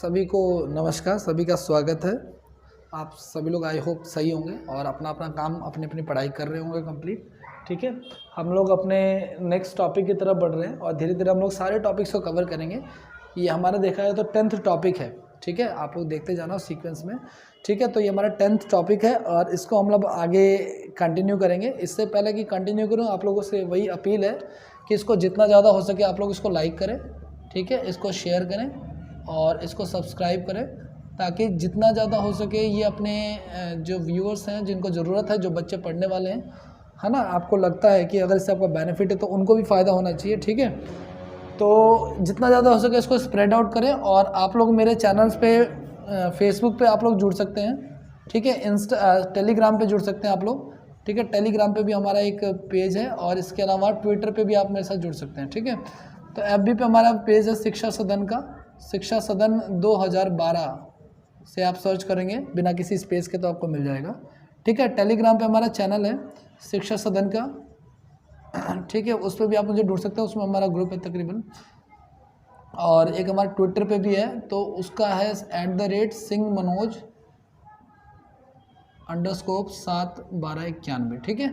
सभी को नमस्कार, सभी का स्वागत है। आप सभी लोग आई होप सही होंगे और अपना अपना काम अपनी अपनी पढ़ाई कर रहे होंगे कंप्लीट। ठीक है, हम लोग अपने नेक्स्ट टॉपिक की तरफ बढ़ रहे हैं और धीरे धीरे हम लोग सारे टॉपिक्स को कवर करेंगे। ये हमारा देखा जाए तो 10th टॉपिक है। ठीक है, आप लोग देखते जाना सीक्वेंस में। ठीक है, तो ये हमारा 10th टॉपिक है और इसको हम लोग आगे कंटिन्यू करेंगे। इससे पहले कि कंटिन्यू करूँ, आप लोगों से वही अपील है कि इसको जितना ज़्यादा हो सके आप लोग इसको लाइक करें। ठीक है, इसको शेयर करें और इसको सब्सक्राइब करें ताकि जितना ज़्यादा हो सके ये अपने जो व्यूअर्स हैं जिनको ज़रूरत है, जो बच्चे पढ़ने वाले हैं, है ना, आपको लगता है कि अगर इससे आपका बेनिफिट है तो उनको भी फ़ायदा होना चाहिए। ठीक है, तो जितना ज़्यादा हो सके इसको स्प्रेड आउट करें। और आप लोग मेरे चैनल्स पे फेसबुक पे आप लोग जुड़ सकते हैं। ठीक है, टेलीग्राम पे जुड़ सकते हैं आप लोग। ठीक है, टेलीग्राम पे भी हमारा एक पेज है और इसके अलावा ट्विटर पे भी आप मेरे साथ जुड़ सकते हैं। ठीक है, तो एफबी पे हमारा पेज है शिक्षा सदन का, शिक्षा सदन 2012 से आप सर्च करेंगे बिना किसी स्पेस के तो आपको मिल जाएगा। ठीक है, टेलीग्राम पे हमारा चैनल है शिक्षा सदन का। ठीक है, उस पर भी आप मुझे ढूंढ सकते हैं, उसमें हमारा ग्रुप है तकरीबन। और एक हमारा ट्विटर पे भी है, तो उसका है @SingManoj_71291। ठीक है,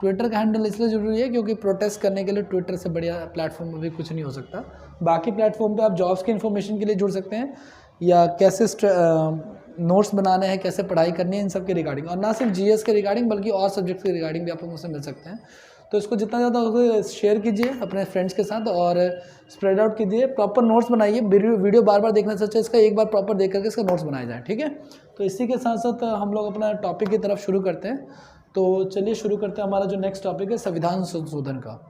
ट्विटर का हैंडल इसलिए ज़रूरी है क्योंकि प्रोटेस्ट करने के लिए ट्विटर से बढ़िया प्लेटफॉर्म में भी कुछ नहीं हो सकता। बाकी प्लेटफॉर्म पे आप जॉब्स की इन्फॉर्मेशन के लिए जुड़ सकते हैं या कैसे नोट्स बनाने हैं, कैसे पढ़ाई करनी है, इन सब के रिगार्डिंग। और ना सिर्फ जीएस के रिगार्डिंग बल्कि और सब्जेक्ट्स के रिगार्डिंग भी आप लोगों से मिल सकते हैं। तो इसको जितना ज़्यादा हो शेयर कीजिए अपने फ्रेंड्स के साथ और स्प्रेड आउट कीजिए। प्रॉपर नोट्स बनाइए, वीडियो बार बार देखने से अच्छा इसका एक बार प्रॉपर देख करके इसका नोट्स बनाया जाए। ठीक है, तो इसी के साथ साथ हम लोग अपना टॉपिक की तरफ शुरू करते हैं। तो चलिए शुरू करते हैं। हमारा जो नेक्स्ट टॉपिक है संविधान संशोधन का।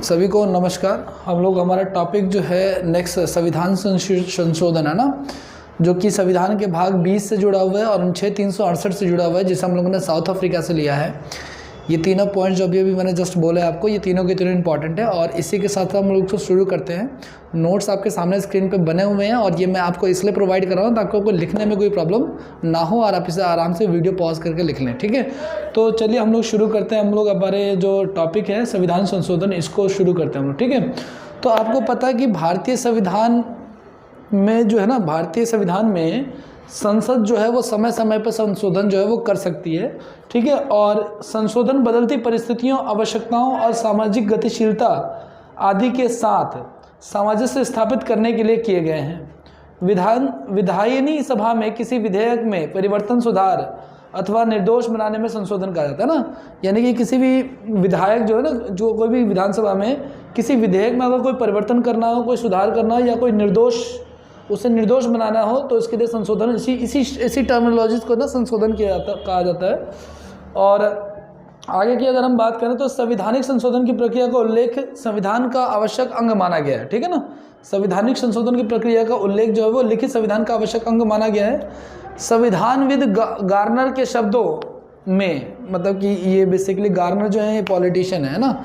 सभी को नमस्कार। हम लोग हमारा टॉपिक जो है नेक्स्ट संविधान संशोधन है ना, जो कि संविधान के भाग 20 से जुड़ा हुआ है और अनुच्छेद 368 से जुड़ा हुआ है, जिसे हम लोगों ने साउथ अफ्रीका से लिया है। ये तीनों पॉइंट जो अभी मैंने जस्ट बोला है आपको, ये तीनों के तीनों इंपॉर्टेंट है। और इसी के साथ हम लोग तो शुरू करते हैं। नोट्स आपके सामने स्क्रीन पे बने हुए हैं और ये मैं आपको इसलिए प्रोवाइड कर रहा हूँ ताकि आपको लिखने में कोई प्रॉब्लम ना हो और आप इसे आराम से वीडियो पॉज करके लिख लें। ठीक है, तो चलिए हम लोग शुरू करते हैं। हम लोग हमारे जो टॉपिक है संविधान संशोधन, इसको शुरू करते हैं हम लोग। ठीक है, तो आपको पता है कि भारतीय संविधान में जो है ना, भारतीय संविधान में संसद जो है वो समय समय पर संशोधन जो है वो कर सकती है। ठीक है, और संशोधन बदलती परिस्थितियों, आवश्यकताओं और सामाजिक गतिशीलता आदि के साथ सामंजस्य स्थापित करने के लिए किए गए हैं। विधायिनी सभा में किसी विधेयक में परिवर्तन, सुधार अथवा निर्दोष बनाने में संशोधन कहा जाता है ना। यानी कि किसी भी विधायक जो है ना, जो कोई भी विधानसभा में किसी विधेयक में अगर कोई परिवर्तन करना हो, कोई सुधार करना हो या कोई उसे निर्दोष बनाना हो तो इसके लिए संशोधन, इसी टर्मिनोलॉजीज को ना संशोधन कहा जाता है। और आगे की अगर हम बात करें तो संवैधानिक संशोधन की प्रक्रिया का उल्लेख संविधान का आवश्यक अंग माना गया है। ठीक है ना, संवैधानिक संशोधन की प्रक्रिया का उल्लेख जो है वो लिखित संविधान का आवश्यक अंग माना गया है। संविधानविद गार्नर के शब्दों में, मतलब कि ये बेसिकली गार्नर जो है पॉलिटिशियन है ना।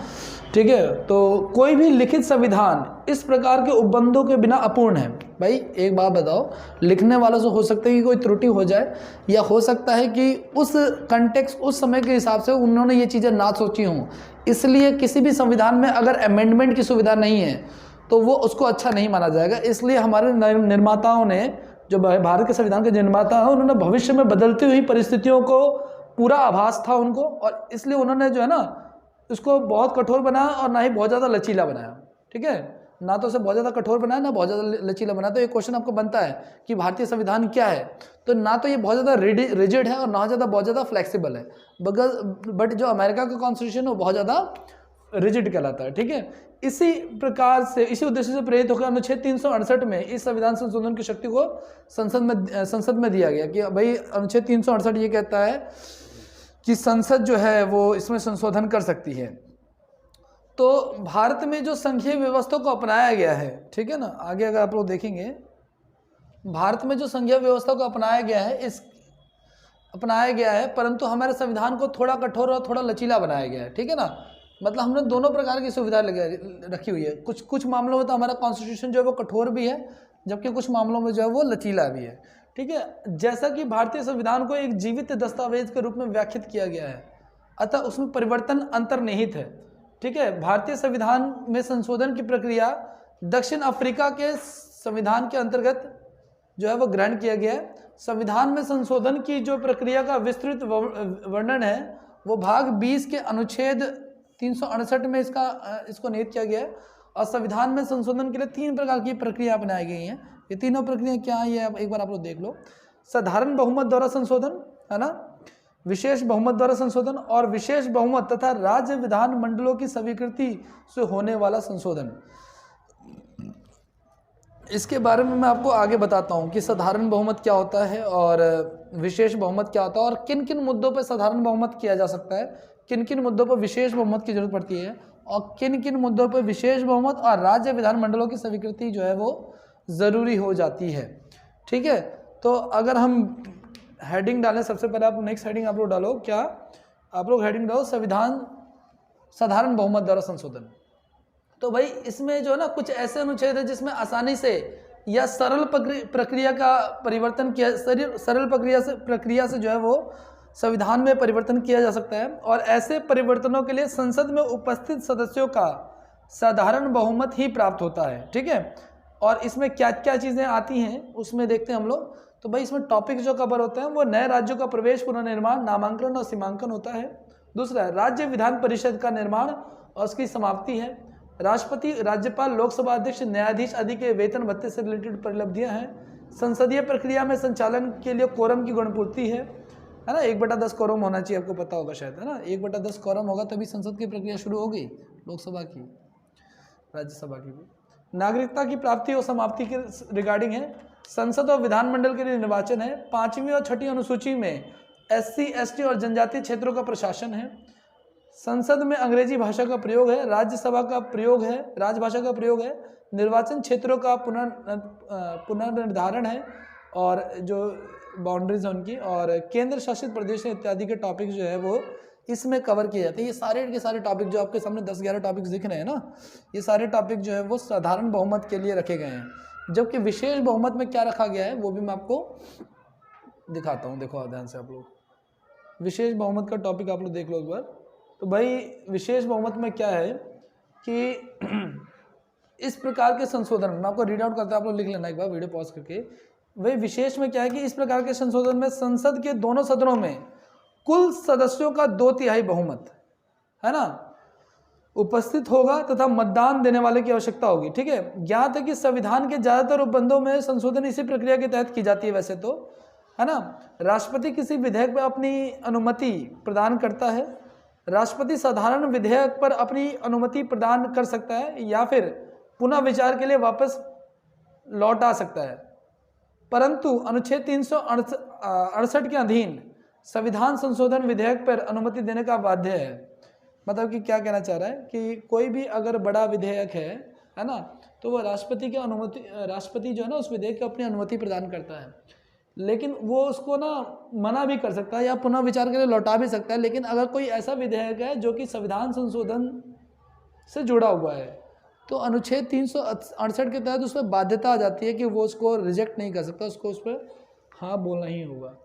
ठीक है, तो कोई भी लिखित संविधान इस प्रकार के उपबंधों के बिना अपूर्ण है। भाई एक बात बताओ, लिखने वालों से हो सकता है कि कोई त्रुटि हो जाए या हो सकता है कि उस कंटेक्स्ट, उस समय के हिसाब से उन्होंने ये चीज़ें ना सोची हों, इसलिए किसी भी संविधान में अगर अमेंडमेंट की सुविधा नहीं है तो वो उसको अच्छा नहीं माना जाएगा। इसलिए हमारे निर्माताओं ने, जो भारत के संविधान के निर्माता हैं, उन्होंने भविष्य में बदलती हुई परिस्थितियों को पूरा आभास था उनको, और इसलिए उन्होंने जो है ना इसको बहुत कठोर बनाया और ना ही बहुत ज़्यादा लचीला बनाया। ठीक है, ना तो उसे बहुत ज़्यादा कठोर बनाया ना बहुत ज़्यादा लचीला बनाया। तो ये क्वेश्चन आपको बनता है कि भारतीय संविधान क्या है, तो ना तो ये बहुत ज़्यादा रिजिड है और ना बहुत ज़्यादा फ्लेक्सिबल है। बट जो अमेरिका का कॉन्स्टिट्यूशन है वो बहुत ज़्यादा रिजिड कहलाता है। ठीक है, इसी प्रकार से, इसी उद्देश्य से प्रेरित होकर अनुच्छेद 368 में इस संविधान संशोधन की शक्ति को संसद में दिया गया कि भाई अनुच्छेद 368 ये कहता है कि संसद जो है वो इसमें संशोधन कर सकती है। तो भारत में जो संघीय व्यवस्था को अपनाया गया है, ठीक है ना, आगे अगर आप लोग देखेंगे भारत में जो संघीय व्यवस्था को अपनाया गया है, परंतु हमारे संविधान को थोड़ा कठोर और थोड़ा लचीला बनाया गया है। ठीक है ना, मतलब हमने दोनों प्रकार की सुविधा रखी हुई है। कुछ मामलों में तो हमारा कॉन्स्टिट्यूशन जो है वो कठोर भी है, जबकि कुछ मामलों में जो है वो लचीला भी है। ठीक है, जैसा कि भारतीय संविधान को एक जीवित दस्तावेज के रूप में व्याख्यात किया गया है, अतः उसमें परिवर्तन अंतर्निहित है। ठीक है, भारतीय संविधान में संशोधन की प्रक्रिया दक्षिण अफ्रीका के संविधान के अंतर्गत जो है वो ग्रहण किया गया है। संविधान में संशोधन की जो प्रक्रिया का विस्तृत वर्णन है वो भाग 20 के अनुच्छेद 368 में इसको निहित किया गया है। और संविधान में संशोधन के लिए 3 प्रकार की प्रक्रिया अपनाई गई हैं। ये तीनों प्रक्रिया क्या है ये एक बार आप लोग देख लो। साधारण बहुमत द्वारा संशोधन, है ना, विशेष बहुमत द्वारा संशोधन और विशेष बहुमत तथा राज्य विधान मंडलों की स्वीकृति से होने वाला संशोधन। इसके बारे में मैं आपको आगे बताता हूँ कि साधारण बहुमत क्या होता है और विशेष बहुमत क्या होता है और किन किन मुद्दों पर साधारण बहुमत किया जा सकता है, किन किन मुद्दों पर विशेष बहुमत की जरूरत पड़ती है और किन किन मुद्दों पर विशेष बहुमत और राज्य विधानमंडलों की स्वीकृति जो है वो ज़रूरी हो जाती है। ठीक है, तो अगर हम हेडिंग डालें, सबसे पहले आप नेक्स्ट हेडिंग आप लोग डालो, क्या आप लोग हेडिंग डालो संविधान साधारण बहुमत द्वारा संशोधन। तो भाई इसमें जो है ना कुछ ऐसे अनुच्छेद है जिसमें आसानी से या सरल प्रक्रिया का परिवर्तन किया, सरल प्रक्रिया से जो है वो संविधान में परिवर्तन किया जा सकता है और ऐसे परिवर्तनों के लिए संसद में उपस्थित सदस्यों का साधारण बहुमत ही प्राप्त होता है। ठीक है, और इसमें क्या क्या चीज़ें आती हैं उसमें देखते हैं हम लोग। तो भाई इसमें टॉपिक जो कवर होते हैं वो नए राज्यों का प्रवेश, पुनर्निर्माण, नामांकन और सीमांकन होता है। दूसरा है राज्य विधान परिषद का निर्माण और उसकी समाप्ति है। राष्ट्रपति, राज्यपाल, लोकसभा अध्यक्ष, न्यायाधीश आदि के वेतन भत्ते से रिलेटेड परिलब्धियां हैं। संसदीय प्रक्रिया में संचालन के लिए कोरम की गुणपूर्ति है ना, 1/10 कोरम होना चाहिए, आपको पता होगा शायद, है ना, 1/10 कोरम होगा तभी संसद की प्रक्रिया शुरू होगी, लोकसभा की, राज्यसभा की भी। नागरिकता की प्राप्ति और समाप्ति के रिगार्डिंग है। संसद और विधानमंडल के लिए निर्वाचन है। 5वीं और 6ठी अनुसूची में SC, ST और जनजातीय क्षेत्रों का प्रशासन है। संसद में अंग्रेजी भाषा का प्रयोग है। राज्यसभा का प्रयोग है, राजभाषा का प्रयोग है। निर्वाचन क्षेत्रों का पुनर्निर्धारण है और जो बाउंड्रीज है उनकी, और केंद्र शासित प्रदेश इत्यादि के टॉपिक जो है वो इसमें कवर किए जाते हैं। ये सारे के सारे टॉपिक जो आपके सामने 10-11 टॉपिक्स दिख रहे हैं ना, ये सारे टॉपिक जो है वो साधारण बहुमत के लिए रखे गए हैं। जबकि विशेष बहुमत में क्या रखा गया है वो भी मैं आपको दिखाता हूँ, देखो ध्यान से आप लोग। विशेष बहुमत का टॉपिक आप लोग देख लो एक बार। तो भाई विशेष बहुमत में क्या है कि इस प्रकार के संशोधन, मैं आपको रीड आउट करता हूँ, आप लोग लिख लेना एक बार वीडियो पॉज करके। वही विशेष में क्या है कि इस प्रकार के संशोधन में संसद के दोनों सदनों में कुल सदस्यों का 2/3 बहुमत, है ना, उपस्थित होगा तथा मतदान देने वाले की आवश्यकता होगी। ठीक है, ज्ञात है कि संविधान के ज्यादातर उपबंधों में संशोधन इसी प्रक्रिया के तहत की जाती है वैसे तो, है ना। राष्ट्रपति किसी विधेयक पर अपनी अनुमति प्रदान करता है। राष्ट्रपति साधारण विधेयक पर अपनी अनुमति प्रदान कर सकता है या फिर पुनः विचार के लिए वापस लौटा सकता है, परंतु अनुच्छेद 368 के अधीन संविधान संशोधन विधेयक पर अनुमति देने का बाध्य है। मतलब कि क्या कहना चाह रहा है कि कोई भी अगर बड़ा विधेयक है ना, तो वो राष्ट्रपति की अनुमति, राष्ट्रपति जो है ना उस विधेयक को अपनी अनुमति प्रदान करता है, लेकिन वो उसको ना मना भी कर सकता है या पुनः विचार के लिए लौटा भी सकता है। लेकिन अगर कोई ऐसा विधेयक है जो कि संविधान संशोधन से जुड़ा हुआ है तो अनुच्छेद 368 के तहत उस पर बाध्यता आ जाती है कि वो उसको रिजेक्ट नहीं कर सकता, उसको उस पर हाँ बोलना ही होगा।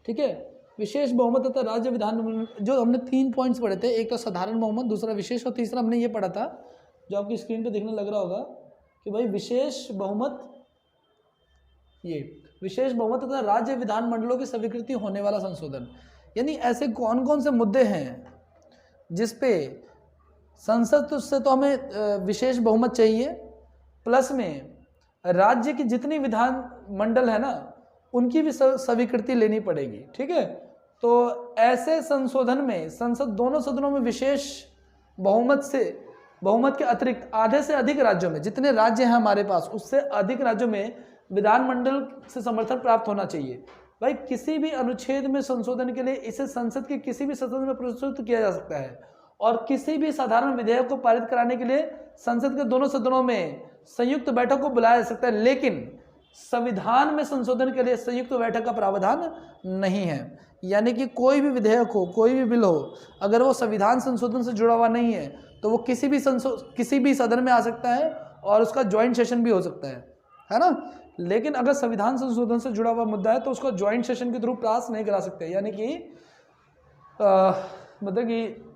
ठीक है, विशेष बहुमत तथा राज्य विधान, जो हमने 3 पॉइंट्स पढ़े थे, एक तो साधारण बहुमत, दूसरा विशेष और तीसरा हमने ये पढ़ा था जो आपकी स्क्रीन पे देखने लग रहा होगा कि भाई विशेष बहुमत, ये विशेष बहुमत तथा राज्य विधानमंडलों की स्वीकृति होने वाला संशोधन। यानी ऐसे कौन कौन से मुद्दे हैं जिसपे संसद से तो हमें विशेष बहुमत चाहिए, प्लस में राज्य की जितनी विधान मंडल है ना उनकी भी स्वीकृति लेनी पड़ेगी। ठीक है, तो ऐसे संशोधन में संसद दोनों सदनों में विशेष बहुमत के अतिरिक्त आधे से अधिक राज्यों में, जितने राज्य हैं हमारे पास उससे अधिक राज्यों में विधानमंडल से समर्थन प्राप्त होना चाहिए। भाई किसी भी अनुच्छेद में संशोधन के लिए इसे संसद के किसी भी सदन में प्रस्तुत किया जा सकता है और किसी भी साधारण विधेयक को पारित कराने के लिए संसद के दोनों सदनों में संयुक्त बैठक को बुलाया जा सकता है, लेकिन संविधान में संशोधन के लिए संयुक्त बैठक का प्रावधान नहीं है। यानी कि कोई भी विधेयक हो, कोई भी बिल हो, अगर वो संविधान संशोधन से जुड़ा हुआ नहीं है तो वो किसी भी सदन में आ सकता है और उसका ज्वाइंट सेशन भी हो सकता है ना। लेकिन अगर संविधान संशोधन से जुड़ा हुआ मुद्दा है तो उसको ज्वाइंट सेशन के थ्रू पास नहीं करा सकते, यानी कि मतलब कि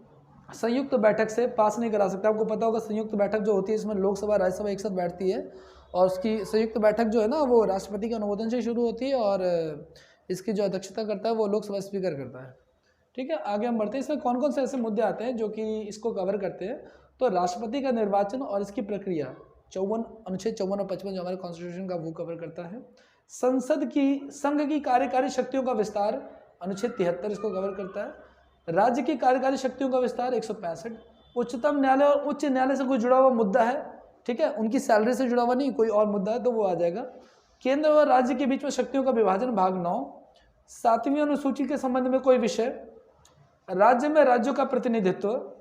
संयुक्त बैठक से पास नहीं करा सकते। आपको पता होगा संयुक्त बैठक जो होती है इसमें लोकसभा राज्यसभा एक साथ बैठती है, और उसकी संयुक्त बैठक जो है ना वो राष्ट्रपति के अनुमोदन से शुरू होती है, और इसकी जो अध्यक्षता करता है वो लोकसभा स्पीकर करता है। ठीक है, आगे हम बढ़ते हैं। इसमें कौन कौन से ऐसे मुद्दे आते हैं जो कि इसको कवर करते हैं? तो राष्ट्रपति का निर्वाचन और इसकी प्रक्रिया, 54 अनुच्छेद 54 और 55 जो हमारे कॉन्स्टिट्यूशन का वो कवर करता है। संसद की संघ की कार्यकारी शक्तियों का विस्तार, अनुच्छेद 73 इसको कवर करता है। राज्य की कार्यकारी शक्तियों का विस्तार, 165। उच्चतम न्यायालय और उच्च न्यायालय से कोई जुड़ा हुआ मुद्दा है, ठीक है, उनकी सैलरी से जुड़ा हुआ नहीं, कोई और मुद्दा है तो वो आ जाएगा। केंद्र और राज्य के बीच में शक्तियों का विभाजन, भाग 9। 7वीं अनुसूची के संबंध में कोई विषय, राज्य में राज्यों का प्रतिनिधित्व,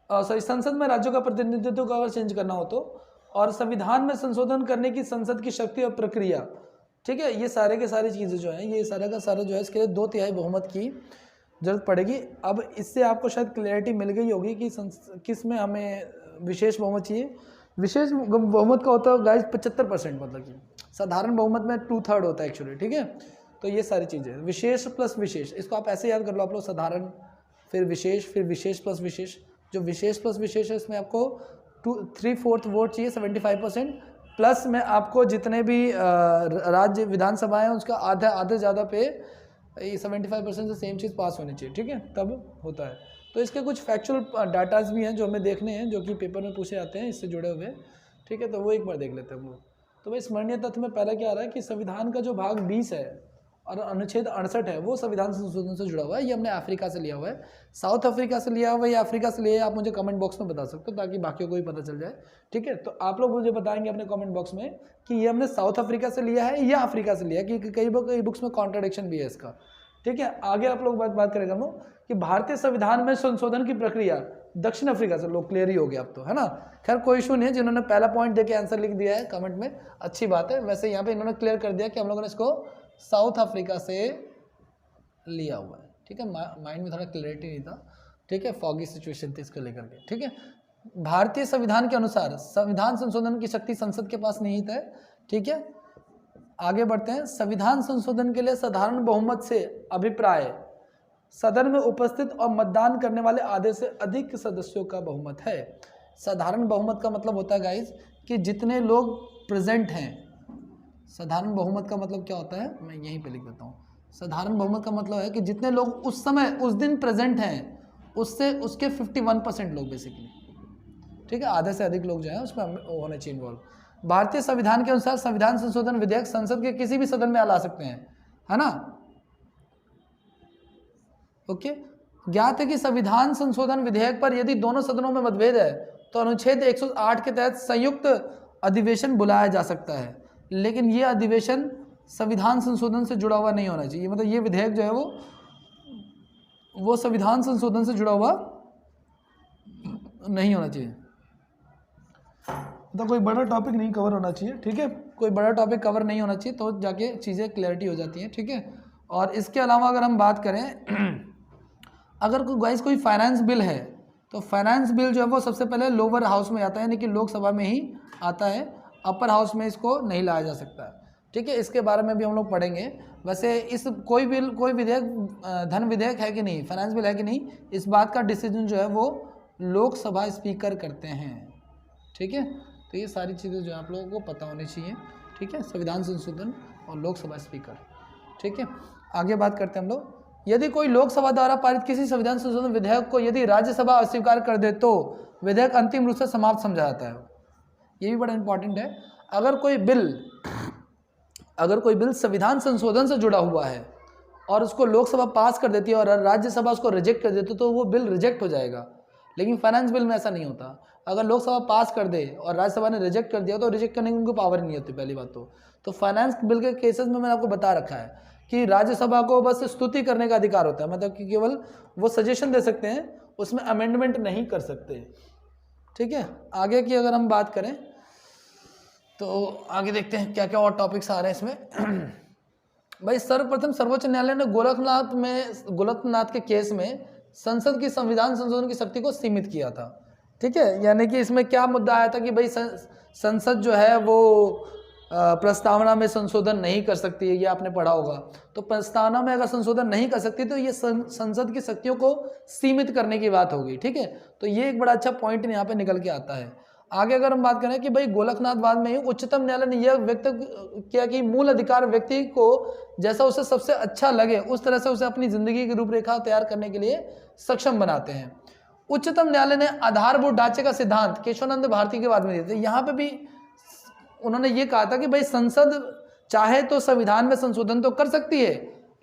संसद में राज्यों का प्रतिनिधित्व को अगर चेंज करना हो तो, और संविधान में संशोधन करने की संसद की शक्ति और प्रक्रिया। ठीक है, ये सारे के सारी चीज़ें जो हैं, ये सारा का सारा जो है इसके लिए 2/3 बहुमत की जरूरत पड़ेगी। अब इससे आपको शायद क्लैरिटी मिल गई होगी कि किस में हमें विशेष बहुमत चाहिए। विशेष बहुमत का होता है गाइस 75%, मतलब कि साधारण बहुमत में 2/3 होता है एक्चुअली। ठीक है, तो ये सारी चीज़ें विशेष प्लस विशेष, इसको आप ऐसे याद कर लो आप लोग, साधारण फिर विशेष प्लस विशेष। जो विशेष प्लस विशेष है इसमें आपको 3/4 वोट चाहिए, 75%, प्लस में आपको जितने भी राज्य विधानसभा है उसका आधे ज़्यादा पे 75% से सेम चीज़ पास होनी चाहिए। ठीक है, तब होता है। तो इसके कुछ फैक्चुअल डाटाज भी हैं जो हमें देखने हैं, जो कि पेपर में पूछे जाते हैं इससे जुड़े हुए। ठीक है, तो वो एक बार देख लेते हैं हम लोग। तो भाई स्मरणीय तथ्य में पहला क्या आ रहा है कि संविधान का जो भाग 20 है और अनुच्छेद 68 है वो संविधान संशोधन से जुड़ा हुआ है। ये हमने अफ्रीका से लिया हुआ है, साउथ अफ्रीका से लिया हुआ है या अफ्रीका से लिया है, आप मुझे कमेंट बॉक्स में बता सकते हो ताकि बाकियों को भी पता चल जाए। ठीक है, तो आप लोग मुझे बताएंगे अपने कमेंट बॉक्स में कि ये हमने साउथ अफ्रीका से लिया है या अफ्रीका से लिया है, कि कई बुक्स में कॉन्ट्राडिक्शन भी है इसका। ठीक है, आगे आप लोग बात करेंगे हम लोग कि भारतीय संविधान में संशोधन की प्रक्रिया दक्षिण अफ्रीका से। लोग क्लियर ही हो गया अब तो, है ना। खैर कोई इशू नहीं है, जिन्होंने पहला पॉइंट देके आंसर लिख दिया है कमेंट में, अच्छी बात है। वैसे यहाँ पे इन्होंने क्लियर कर दिया कि हम लोगों ने इसको साउथ अफ्रीका से लिया हुआ है। ठीक है, माइंड में थोड़ा क्लियरिटी नहीं था। ठीक है, फॉगी सिचुएशन थी इसको लेकर के। ठीक है, भारतीय संविधान के अनुसार संविधान संशोधन की शक्ति संसद के पास निहित है। ठीक है, आगे बढ़ते हैं। संविधान संशोधन के लिए साधारण बहुमत से अभिप्राय सदन में उपस्थित और मतदान करने वाले आधे से अधिक सदस्यों का बहुमत है। साधारण बहुमत का मतलब होता है गाइस कि जितने लोग प्रेजेंट हैं। साधारण बहुमत का मतलब क्या होता है, मैं यहीं पे लिख देता हूँ। साधारण बहुमत का मतलब है कि जितने लोग उस समय उस दिन प्रेजेंट हैं उससे उसके 51% लोग बेसिकली। ठीक है, आधे से अधिक लोग जो है उसमें होने चाहिए इन्वॉल्व। भारतीय संविधान के अनुसार संविधान संशोधन विधेयक संसद के किसी भी सदन में ला सकते हैं, है ना। ओके, ज्ञात है कि संविधान संशोधन विधेयक पर यदि दोनों सदनों में मतभेद है तो अनुच्छेद 108 के तहत संयुक्त अधिवेशन बुलाया जा सकता है, लेकिन ये अधिवेशन संविधान संशोधन से जुड़ा हुआ नहीं होना चाहिए। मतलब ये विधेयक जो है वो संविधान संशोधन से जुड़ा हुआ नहीं होना चाहिए। तो कोई बड़ा टॉपिक नहीं कवर होना चाहिए। ठीक है, कोई बड़ा टॉपिक कवर नहीं होना चाहिए तो जाके चीज़ें क्लैरिटी हो जाती हैं। ठीक है, और इसके अलावा अगर हम बात करें अगर गाइस कोई फाइनेंस बिल है तो फाइनेंस बिल जो है वो सबसे पहले लोअर हाउस में आता है, यानी कि लोकसभा में ही आता है, अपर हाउस में इसको नहीं लाया जा सकता है। ठीक है, इसके बारे में भी हम लोग पढ़ेंगे। वैसे इस कोई विधेयक धन विधेयक है कि नहीं, फाइनेंस बिल है कि नहीं, इस बात का डिसीजन जो है वो लोकसभा स्पीकर करते हैं। ठीक है, तो ये सारी चीज़ें जो आप लोगों को पता होनी चाहिए। ठीक है, संविधान संशोधन और लोकसभा स्पीकर। ठीक है, आगे बात करते हैं हम लोग। यदि कोई लोकसभा द्वारा पारित किसी संविधान संशोधन विधेयक को यदि राज्यसभा अस्वीकार कर दे तो विधेयक अंतिम रूप से समाप्त समझा जाता है। ये भी बड़ा इंपॉर्टेंट है। अगर कोई बिल संविधान संशोधन से जुड़ा हुआ है और उसको लोकसभा पास कर देती है और राज्यसभा उसको रिजेक्ट कर देती है तो वो बिल रिजेक्ट हो जाएगा। लेकिन फाइनेंस बिल में ऐसा नहीं होता। अगर लोकसभा पास कर दे और राज्यसभा ने रिजेक्ट कर दिया तो रिजेक्ट करने की उनको पावर नहीं होती पहली बात तो फाइनेंस बिल के केसेस में मैंने आपको बता रखा है कि राज्यसभा को बस स्तुति करने का अधिकार होता है, मतलब कि केवल वो सजेशन दे सकते हैं, उसमें अमेंडमेंट नहीं कर सकते। ठीक है, आगे की अगर हम बात करें तो आगे देखते हैं क्या क्या और टॉपिक्स आ रहे हैं इसमें। भाई सर्वप्रथम सर्वोच्च न्यायालय ने गोरखनाथ के केस में संसद की संविधान संशोधन की शक्ति को सीमित किया था। ठीक है, यानी कि इसमें क्या मुद्दा आया था कि भाई संसद जो है वो प्रस्तावना में संशोधन नहीं कर सकती है, ये आपने पढ़ा होगा। तो प्रस्तावना में अगर संशोधन नहीं कर सकती तो ये संसद की शक्तियों को सीमित करने की बात होगी, ठीक है। तो ये एक बड़ा अच्छा पॉइंट यहाँ पे निकल के आता है। आगे अगर हम बात करें कि भाई गोलकनाथवाद में ही उच्चतम न्यायालय ने यह व्यक्त किया कि मूल अधिकार व्यक्ति को जैसा उसे सबसे अच्छा लगे उस तरह से उसे अपनी जिंदगी की रूपरेखा तैयार करने के लिए सक्षम बनाते हैं। उच्चतम न्यायालय ने आधारभूत ढांचे का सिद्धांत केशवानंद भारती के बाद में दिए थे। यहाँ पे भी उन्होंने ये कहा था कि भाई संसद चाहे तो संविधान में संशोधन तो कर सकती है,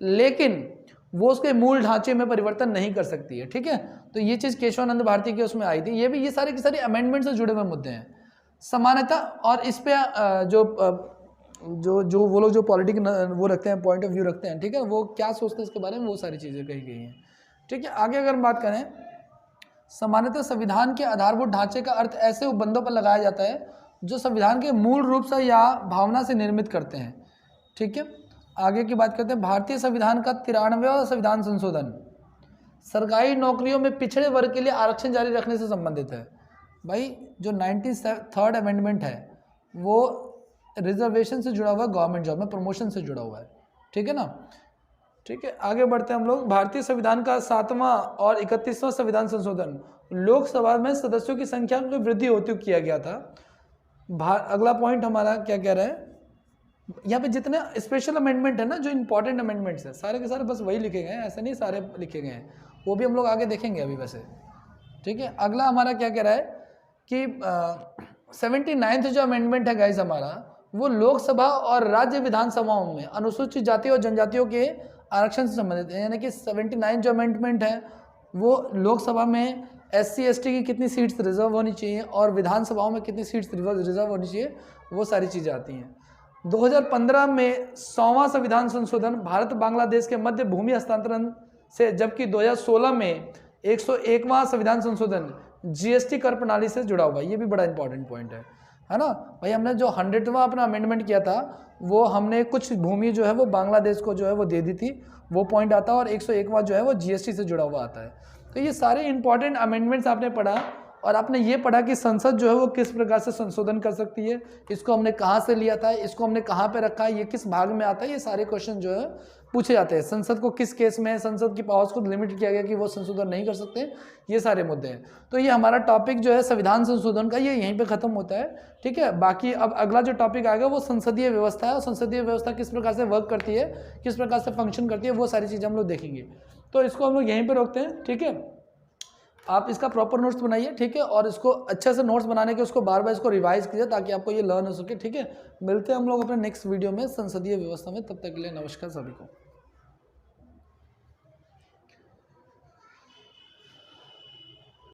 लेकिन वो उसके मूल ढांचे में परिवर्तन नहीं कर सकती है, ठीक है। तो ये चीज़ केशवानंद भारती के उसमें आई थी। ये भी ये सारे की सारी अमेंडमेंट से जुड़े हुए मुद्दे हैं। समानता और इस पे जो वो लोग जो पॉलिटिक वो रखते हैं, पॉइंट ऑफ व्यू रखते हैं, ठीक है, वो क्या सोचते हैं इसके बारे में, वो सारी चीज़ें कही गई हैं, ठीक है। आगे अगर हम बात करें, सामान्यतः संविधान के आधारभूत ढांचे का अर्थ ऐसे उपबंधों पर लगाया जाता है जो संविधान के मूल रूप से या भावना से निर्मित करते हैं, ठीक है। आगे की बात करते हैं, भारतीय संविधान का 93वां संविधान संशोधन सरकारी नौकरियों में पिछड़े वर्ग के लिए आरक्षण जारी रखने से संबंधित है। भाई जो 93rd अमेंडमेंट है वो रिजर्वेशन से जुड़ा हुआ है, गवर्नमेंट जॉब में प्रमोशन से जुड़ा हुआ है, ठीक है ना, ठीक है। आगे बढ़ते हैं हम लोग। भारतीय संविधान का 7वां और 31वां संविधान संशोधन लोकसभा में सदस्यों की संख्या में वृद्धि होती हुई किया गया था। अगला पॉइंट हमारा क्या कह रहा है, यहाँ पे जितने स्पेशल अमेंडमेंट है ना, जो इंपॉर्टेंट अमेंडमेंट्स हैं, सारे के सारे बस वही लिखे गए हैं, ऐसे नहीं सारे लिखे गए हैं, वो भी हम लोग आगे देखेंगे अभी वैसे, ठीक है। अगला हमारा क्या कह रहा है कि 79th जो अमेंडमेंट है गाइस हमारा, वो लोकसभा और राज्य विधानसभाओं में अनुसूचित जाति और जनजातियों के आरक्षण से संबंधित है। यानी कि 79 जो अमेंडमेंट है वो लोकसभा में SC ST की कितनी सीट्स रिजर्व होनी चाहिए और विधानसभाओं में कितनी सीट्स रिजर्व होनी चाहिए, वो सारी चीज़ें आती हैं। 2015 में 100वां संविधान संशोधन भारत बांग्लादेश के मध्य भूमि हस्तांतरण से, जबकि 2016 में 101वां संविधान संशोधन GST कर प्रणाली से जुड़ा हुआ है। ये भी बड़ा इंपॉर्टेंट पॉइंट है ना भाई। हमने जो 100वां अपना अमेंडमेंट किया था वो हमने कुछ भूमि जो है वो बांग्लादेश को जो है वो दे दी थी, वो पॉइंट आता है, और 101वां जो है वो GST से जुड़ा हुआ आता है। तो ये सारे इंपॉर्टेंट अमेंडमेंट्स आपने पढ़ा, और आपने ये पढ़ा कि संसद जो है वो किस प्रकार से संशोधन कर सकती है, इसको हमने कहाँ से लिया था, इसको हमने कहाँ पे रखा है, ये किस भाग में आता है, ये सारे क्वेश्चन जो है पूछे जाते हैं। संसद को किस केस में संसद की पावर्स को लिमिट किया गया कि वो संशोधन नहीं कर सकते, ये सारे मुद्दे हैं। तो ये हमारा टॉपिक जो है संविधान संशोधन का, ये यहीं पे खत्म होता है, ठीक है। बाकी अब अगला जो टॉपिक आएगा वो संसदीय व्यवस्था है, और संसदीय व्यवस्था किस प्रकार से वर्क करती है, किस प्रकार से फंक्शन करती है, वो सारी चीज़ें हम लोग देखेंगे। तो इसको हम लोग यहीं पर रोकते हैं, ठीक है। आप इसका प्रॉपर नोट्स बनाइए, ठीक है, और इसको अच्छे से नोट्स बनाने के उसको बार बार इसको रिवाइज कीजिए ताकि आपको ये लर्न हो सके, ठीक है। मिलते हैं हम लोग अपने नेक्स्ट वीडियो में संसदीय व्यवस्था में, तब तक के लिए नमस्कार सभी को।